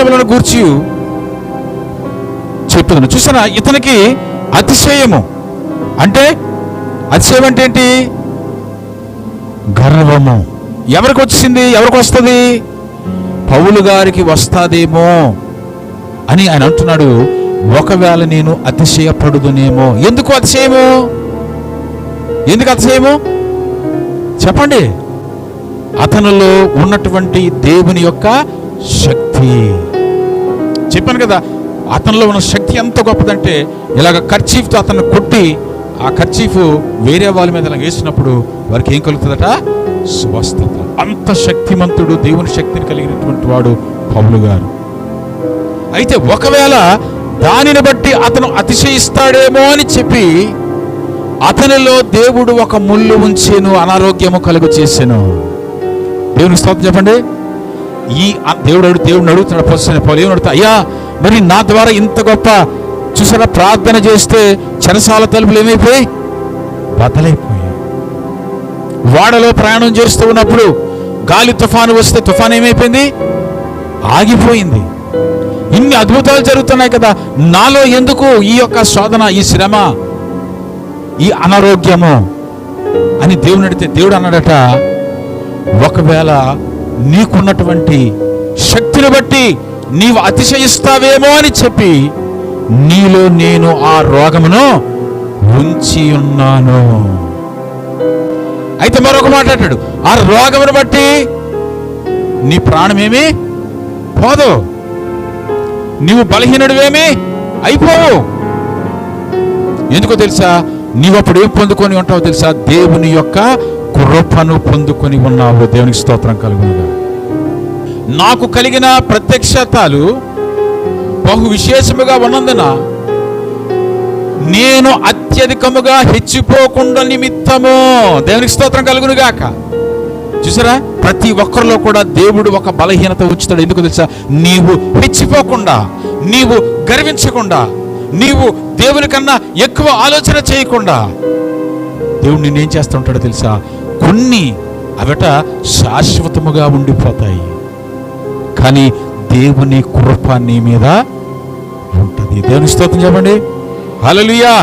లక్షణములను గూర్చి చెప్పుదును. చూసారా, ఇతనికి అతిశయము అంటే, అతిశయం అంటే ఏంటి? గర్వము. ఎవరికి వచ్చింది? ఎవరికి వస్తుంది? పౌలు గారికి వస్తాదేమో అని ఆయన అంటున్నాడు. ఒకవేళ నేను అతిశయపడుదునేమో. ఎందుకు అతిశయము? ఎందుకు అతిశయము చెప్పండి. అతనిలో ఉన్నటువంటి దేవుని యొక్క శక్తి. చెప్పాను కదా, అతనిలో ఉన్న శక్తి ఎంత గొప్పదంటే, ఇలాగ కర్చీఫ్తో అతన్ని కొట్టి ఆ కర్చీఫ్ వేరే వాళ్ళ మీద ఇలా వేసినప్పుడు వారికి ఏం కలుగుతుందట? స్వస్థత. అంత శక్తిమంతుడు, దేవుని శక్తిని కలిగినటువంటి వాడు పౌలు గారు. అయితే ఒకవేళ దానిని బట్టి అతను అతిశయిస్తాడేమో అని చెప్పి అతనిలో దేవుడు ఒక ముళ్ళు ఉంచెను, అనారోగ్యము కలుగు చేసెను. దేవునికి స్తోత్రం చెప్పండి. ఈ దేవుడిని అడుగుతున్నాడు పౌలు. ఏమని అడుగుతా? అయ్యా, మరి నా ద్వారా ఇంత గొప్ప, చూసారా, ప్రార్థన చేస్తే చెరసాల తలుపులు ఏమైపోయాయి? బద్దలైపోయాయి. వాడలో ప్రయాణం చేస్తూ ఉన్నప్పుడు గాలి తుఫాను వస్తే తుఫాను ఏమైపోయింది? ఆగిపోయింది. ఇన్ని అద్భుతాలు జరుగుతున్నాయి కదా, నాలో ఎందుకు ఈ యొక్క శోధన, ఈ శ్రమ, ఈ అనారోగ్యము అని దేవుని అడిగితే దేవుడు అన్నాడట, ఒకవేళ నీకున్నటువంటి శక్తిని బట్టి నీవు అతిశయిస్తావేమో అని చెప్పి నీలో నేను ఆ రోగమును ఉంచి ఉన్నాను. అయితే మరొక మాట అంటాడు, ఆ రోగమును బట్టి నీ ప్రాణమేమి పోదు, నీవు బలహీనుడివేమి అయిపోవు. ఎందుకో తెలుసా? నీవప్పుడు ఏం పొందుకొని ఉంటావో తెలుసా? దేవుని యొక్క కృపను పొందుకొని ఉన్నావు. దేవునికి స్తోత్రం కలుగునుగా. నాకు కలిగిన ప్రత్యక్షతలు బహు విశేషముగా ఉన్నందున నేను అత్యధికముగా హెచ్చిపోకుండా నిమిత్తము. దేవునికి స్తోత్రం కలుగునుగాక. చూసారా, ప్రతి ఒక్కరిలో కూడా దేవుడు ఒక బలహీనత ఉంచుతాడు. ఎందుకు తెలుసా? నీవు హెచ్చిపోకుండా, నీవు గర్వించకుండా, నీవు దేవుని కన్నా ఎక్కువ ఆలోచన చేయకుండా దేవుడు నిన్నేం చేస్తూ ఉంటాడో తెలుసా? కొన్ని అవట శాశ్వతముగా ఉండిపోతాయి, కానీ దేవుని కృప నీ మీద ఉంటుంది. దేవుని స్తోత్రం చెప్పండి. హల్లెలూయా.